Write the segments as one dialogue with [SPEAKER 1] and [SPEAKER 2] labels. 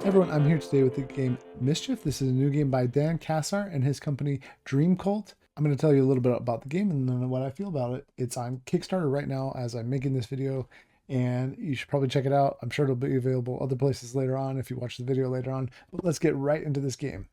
[SPEAKER 1] Hey everyone, I'm here today with the game Mischief. This is a new game by Dan Cassar and his company Dream Cult. I'm going to tell you a little bit about the game and then what I feel about it. It's on Kickstarter right now as I'm making this video, and you should probably check it out. I'm sure it'll be available other places later on if you watch the video later on. But let's get right into this game.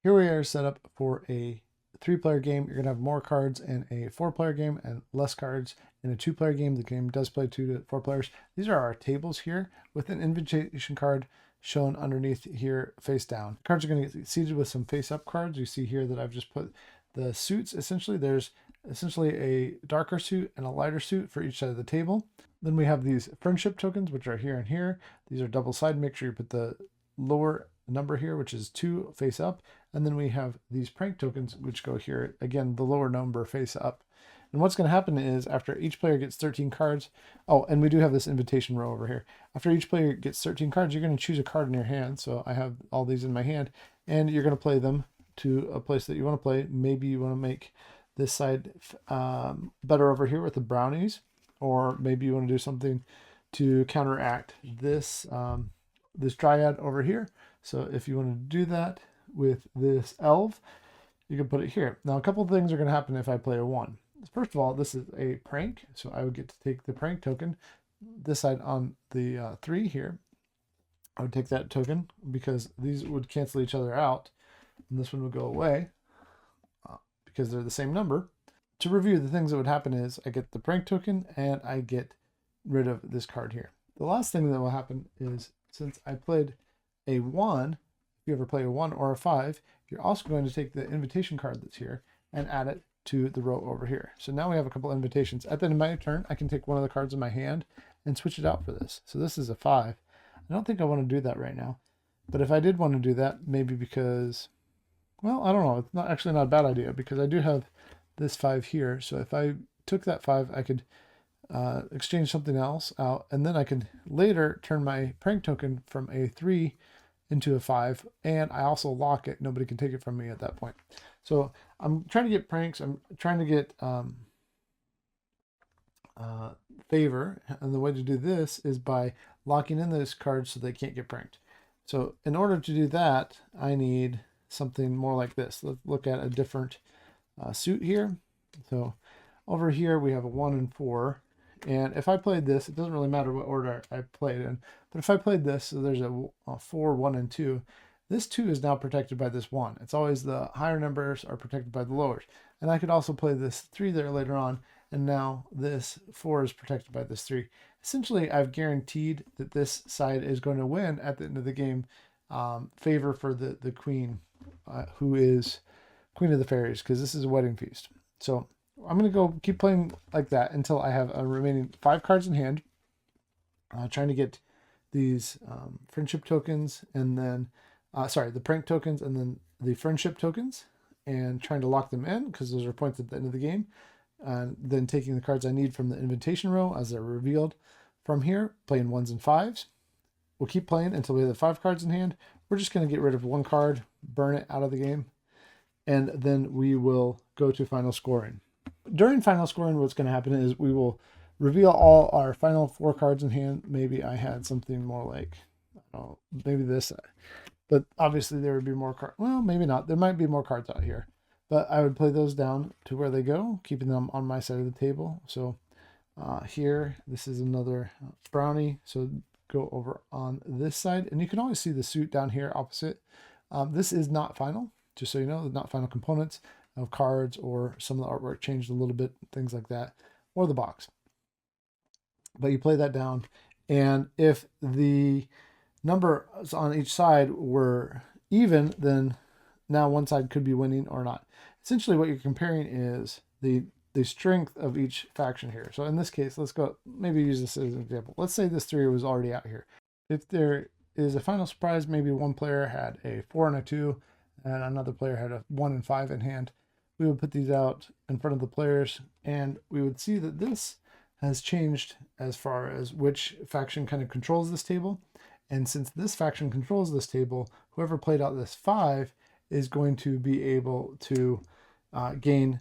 [SPEAKER 1] Here we are set up for a 3-player game. You're going to have more cards in a 4-player game and less cards in a 2-player game. The game does play 2 to 4 players. These are our tables here with an invitation card shown underneath here face down. Cards are going to get seated with some face up cards. You see here that I've just put the suits. Essentially, there's essentially a darker suit and a lighter suit for each side of the table. Then we have these friendship tokens, which are here and here. These are double-sided. Make sure you put the lower number here, which is 2 face up. And then we have these prank tokens, which go here. Again, the lower number face up. And what's going to happen is after each player gets 13 cards, oh, and we do have this invitation row over here. After each player gets 13 cards, you're going to choose a card in your hand. So I have all these in my hand, and you're going to play them to a place that you want to play. Maybe you want to make this side better over here with the brownies, or maybe you want to do something to counteract this this dryad over here. So if you want to do that with this elf, you can put it here. Now, a couple of things are going to happen if I play a 1. First of all, this is a prank, so I would get to take the prank token. This side on the 3 here, I would take that token because these would cancel each other out, and this one would go away because they're the same number. To review, the things that would happen is I get the prank token and I get rid of this card here. The last thing that will happen is since I played a 1, if you ever play a 1 or a 5, you're also going to take the invitation card that's here and add it to the row over here. So now we have a couple invitations. At the end of my turn, I can take one of the cards in my hand and switch it out for this. So this is a 5. I don't think I want to do that right now. But if I did want to do that, maybe because, well, I don't know. It's not actually not a bad idea because I do have this 5 here. So if I took that 5, I could exchange something else out, and then I could later turn my prank token from a 3 into a 5, and I also lock it. Nobody can take it from me at that point. So I'm trying to get pranks. I'm trying to get favor, and the way to do this is by locking in those cards so they can't get pranked. So in order to do that, I need something more like this. Let's look at a different suit here. So over here we have a 1 and 4. And if I played this, it doesn't really matter what order I played in. But if I played this, so there's a 4, 1, and 2. This 2 is now protected by this 1. It's always the higher numbers are protected by the lowers. And I could also play this 3 there later on. And now this 4 is protected by this 3. Essentially, I've guaranteed that this side is going to win at the end of the game. Favor for the queen, who is Queen of the Fairies, because this is a wedding feast. So I'm going to go keep playing like that until I have a remaining 5 cards in hand. Trying to get these friendship tokens and then, the prank tokens and then the friendship tokens, and trying to lock them in because those are points at the end of the game. And then taking the cards I need from the invitation row as they're revealed from here, playing 1s and 5s. We'll keep playing until we have the 5 cards in hand. We're just going to get rid of 1 card, burn it out of the game, and then we will go to final scoring. During final scoring, what's going to happen is we will reveal all our final 4 cards in hand. Maybe I had something more like, I don't know, maybe this, but obviously there would be more cards. Well, maybe not. There might be more cards out here, but I would play those down to where they go, keeping them on my side of the table. So here, this is another brownie. So go over on this side, and you can always see the suit down here opposite. This is not final, just so you know, not final components of cards, or some of the artwork changed a little bit, things like that, or the box. But you play that down, and if the numbers on each side were even, then now one side could be winning or not. Essentially what you're comparing is the strength of each faction here. So in this case, let's go, maybe use this as an example. Let's say this 3 was already out here. If there is a final surprise, maybe one player had a 4 and a 2, and another player had a 1 and 5 in hand. We would put these out in front of the players, and we would see that this has changed as far as which faction kind of controls this table. And since this faction controls this table, whoever played out this 5 is going to be able to gain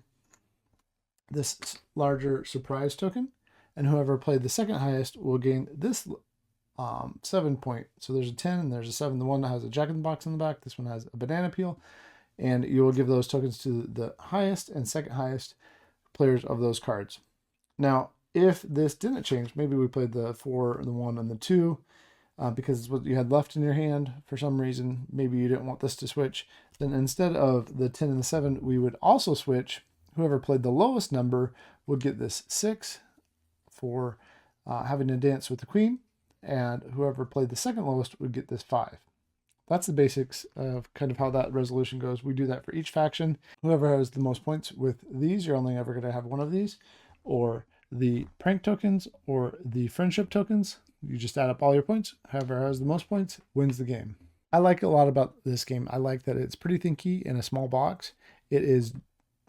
[SPEAKER 1] this larger surprise token, and whoever played the second highest will gain this 7 point. So there's a 10 and there's a 7. The one that has a jack in the box on the back. This one has a banana peel. And you will give those tokens to the highest and second highest players of those cards. Now, if this didn't change, maybe we played the 4, the 1, and the 2 because it's what you had left in your hand for some reason. Maybe you didn't want this to switch. Then instead of the 10 and the 7, we would also switch. Whoever played the lowest number would get this 6 for having to dance with the queen, and whoever played the second lowest would get this 5. That's the basics of kind of how that resolution goes. We do that for each faction. Whoever has the most points with these, you're only ever going to have one of these, or the prank tokens, or the friendship tokens. You just add up all your points. Whoever has the most points wins the game. I like a lot about this game. I like that it's pretty thinky in a small box. It is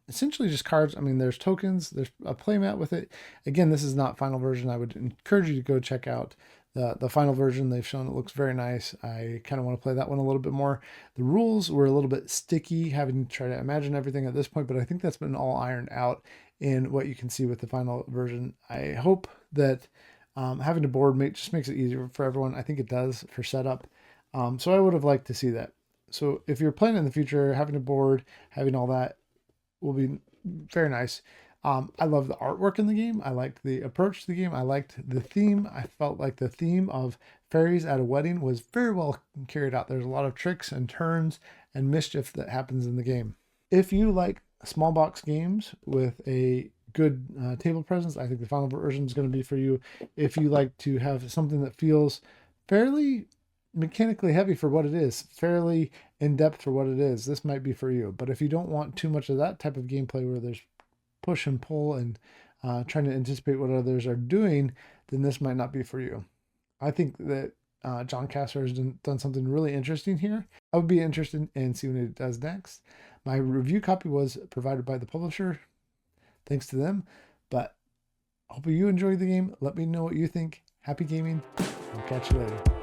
[SPEAKER 1] essentially just cards. I mean, there's tokens, there's a playmat with it. Again, this is not final version. I would encourage you to go check out the final version. They've shown it looks very nice. I kind of want to play that one a little bit more. The rules were a little bit sticky, having to try to imagine everything at this point, but I think that's been all ironed out in what you can see with the final version. I hope that having a board just makes it easier for everyone. I think it does for setup. So I would have liked to see that. So if you're playing in the future, having a board, having all that will be very nice. I love the artwork in the game. I liked the approach to the game. I liked the theme. I felt like the theme of fairies at a wedding was very well carried out. There's a lot of tricks and turns and mischief that happens in the game. If you like small box games with a good table presence, I think the final version is going to be for you. If you like to have something that feels fairly mechanically heavy for what it is, fairly in depth for what it is, this might be for you. But if you don't want too much of that type of gameplay where there's push and pull and trying to anticipate what others are doing, then this might not be for you. I think that Dan Cassar has done something really interesting here. I would be interested in seeing what it does next. My review copy was provided by the publisher. Thanks to them. But I hope you enjoy the game. Let me know what you think. Happy gaming. I'll catch you later.